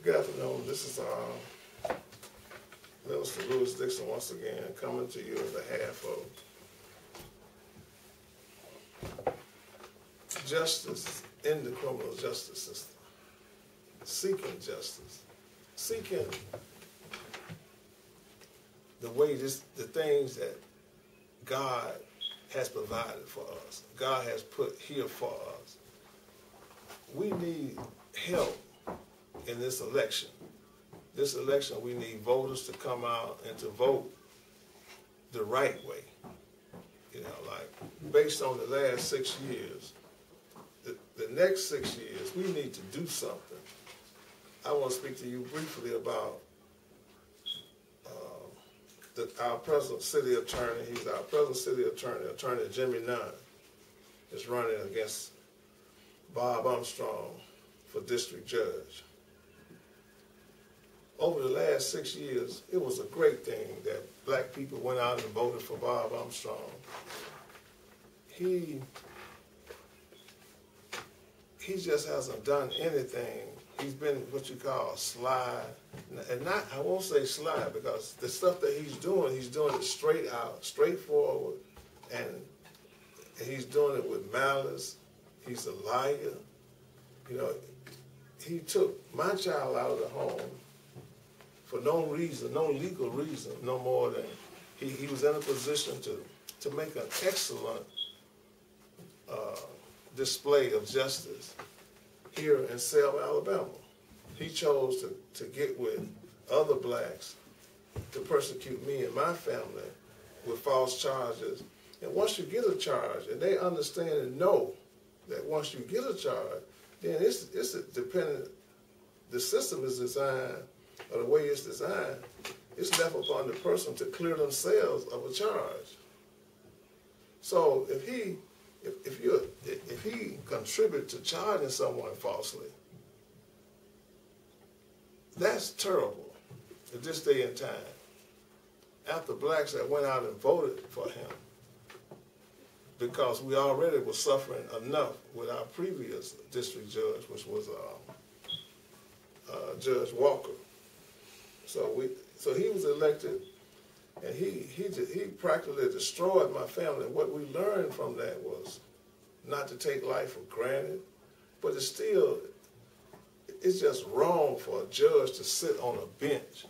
Good afternoon. This is Minister Louis Dixon once again coming to you on behalf of justice in the criminal justice system. Seeking justice. Seeking the things that God has provided for us. God has put here for us. We need help in this election. This election, we need voters to come out and to vote the right way. You know, like based on the last 6 years, the next 6 years, we need to do something. I want to speak to you briefly about our present city attorney. He's our present city attorney, Attorney Jimmy Nunn, is running against Bob Armstrong for district judge. Over the last 6 years, it was a great thing that black people went out and voted for Bob Armstrong. He just hasn't done anything. He's been what you call sly, and not, I won't say sly, because the stuff that he's doing it straight out, straightforward, and he's doing it with malice. He's a liar. You know, he took my child out of the home for no reason, no legal reason, no more than he was in a position to make an excellent display of justice here in Selma, Alabama. He chose to get with other blacks to persecute me and my family with false charges. And once you get a charge, and they understand and know that once you get a charge, then it's dependent. The system is designed, or the way it's designed, it's left upon the person to clear themselves of a charge. So if he contributes to charging someone falsely, that's terrible at this day and time. After blacks that went out and voted for him, because we already were suffering enough with our previous district judge, which was Judge Walker. So he was elected, and he practically destroyed my family. What we learned from that was not to take life for granted, but it's just wrong for a judge to sit on a bench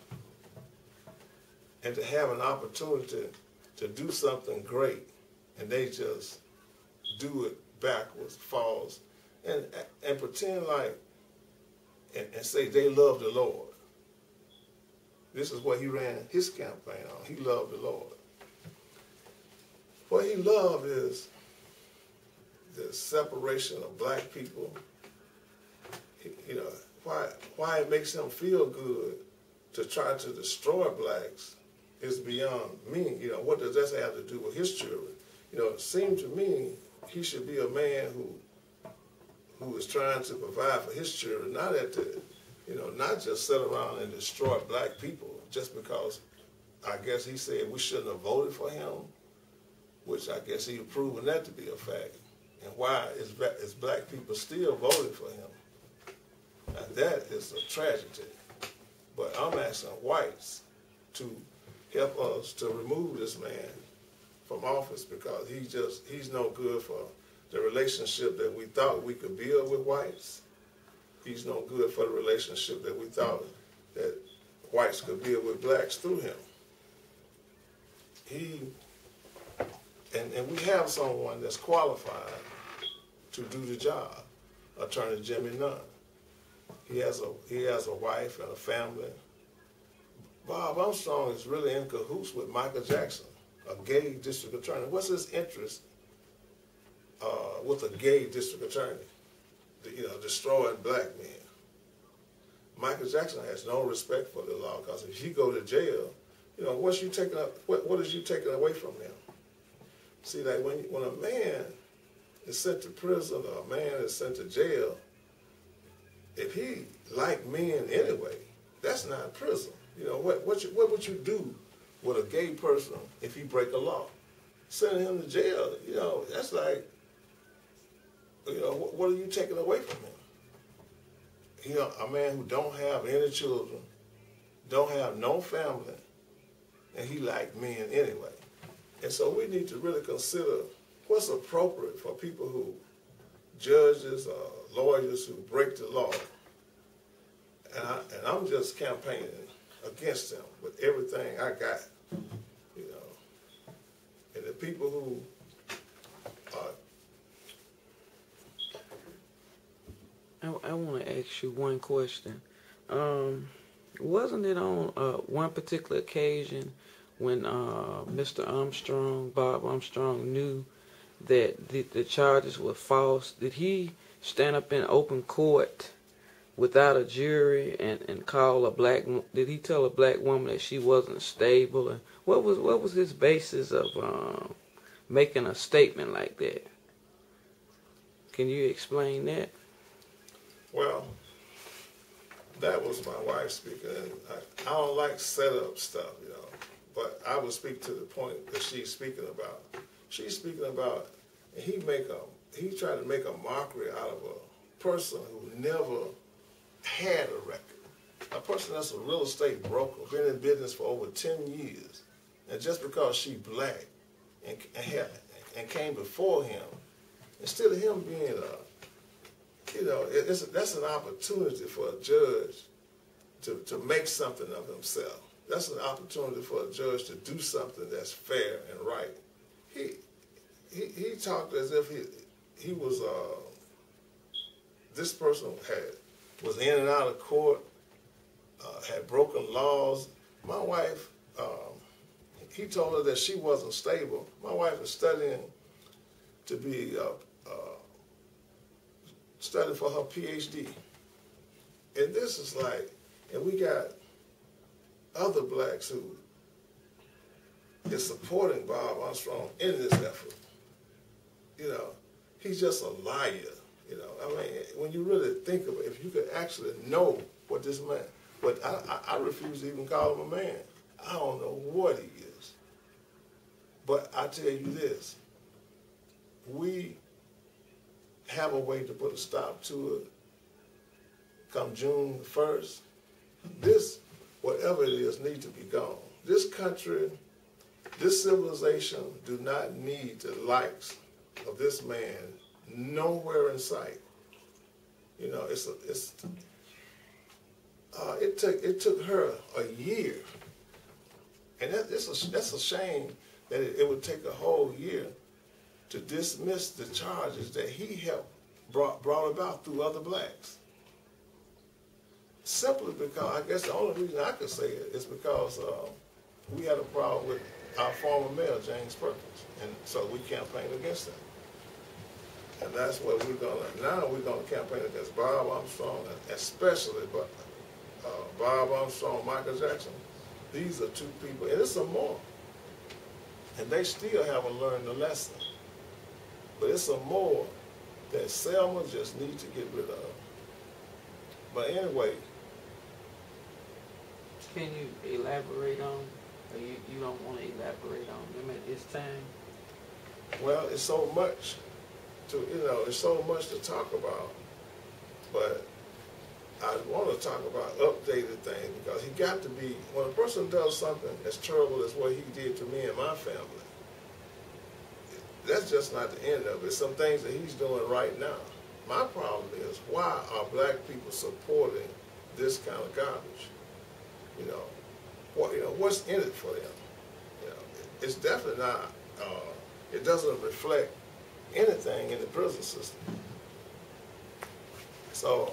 and to have an opportunity to do something great, and they just do it backwards, false, and pretend like and say they love the Lord. This is what he ran his campaign on. He loved the Lord. What he loved is the separation of black people. You know, why it makes him feel good to try to destroy blacks is beyond me. You know, what does that have to do with his children? You know, it seemed to me he should be a man who is trying to provide for his children, not just sit around and destroy black people just because I guess he said we shouldn't have voted for him, which I guess he's proven that to be a fact. And why is black people still voting for him? Now that is a tragedy. But I'm asking whites to help us to remove this man from office, because he's no good for the relationship that we thought we could build with whites. He's no good for the relationship that we thought that whites could build with blacks through him. And we have someone that's qualified to do the job, Attorney Jimmy Nunn. He has a wife and a family. Bob Armstrong is really in cahoots with Michael Jackson, a gay district attorney. What's his interest with a gay district attorney? You know, destroying black men. Michael Jackson has no respect for the law, because if he go to jail, you know, what is you taking away from him? See, like when a man is sent to prison or a man is sent to jail, if he like men anyway, that's not prison. You know, what would you do with a gay person if he break a law? Sending him to jail, you know, that's like, you know, what are you taking away from him? a man who don't have any children, don't have no family, and he like men anyway. And so we need to really consider what's appropriate for people who, judges or lawyers who break the law. And I'm just campaigning against them with everything I got, you know. And the people who I want to ask you one question. Wasn't it on one particular occasion when Mr. Armstrong, Bob Armstrong, knew that the charges were false? Did he stand up in open court without a jury and call did he tell a black woman that she wasn't stable? And what was his basis of making a statement like that? Can you explain that? Well, that was my wife speaking, and I don't like setup stuff, you know, but I would speak to the point that she's speaking about. She's speaking about, and he tried to make a mockery out of a person who never had a record, a person that's a real estate broker, been in business for over 10 years, and just because she black and came before him, instead of him being that's an opportunity for a judge to make something of himself. That's an opportunity for a judge to do something that's fair and right. He talked as if he was this person was in and out of court, had broken laws. My wife, he told her that she wasn't stable. My wife is studying to be studying for her PhD. And this is like, and we got other blacks who is supporting Bob Armstrong in this effort. You know, he's just a liar. You know, I mean, when you really think of it, if you could actually know what this man, but I refuse to even call him a man. I don't know what he is. But I tell you this, we have a way to put a stop to it come June 1st. This, whatever it is, needs to be gone. This country, this civilization do not need the likes of this man nowhere in sight. You know, it took her a year, and that's a shame that it would take a whole year to dismiss the charges that he helped brought about through other blacks. Simply because, I guess the only reason I could say it is because we had a problem with our former mayor, James Perkins, and so we campaigned against him. And that's what now we're gonna campaign against Bob Armstrong, and especially Bob Armstrong, Michael Jackson. These are two people, and there's some more. And they still haven't learned the lesson. But it's some more that Selma just needs to get rid of. But anyway. Can you elaborate on, or you don't want to elaborate on them at this time? Well, it's so much it's so much to talk about. But I want to talk about updated things, because he got to be, when a person does something as terrible as what he did to me and my family, that's just not the end of it. Some things that he's doing right now. My problem is, why are black people supporting this kind of garbage? What's in it for them? It's definitely not. It doesn't reflect anything in the prison system. So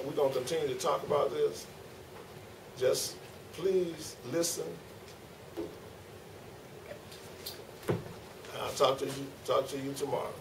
we're gonna continue to talk about this. Just please listen. I'll talk to you tomorrow.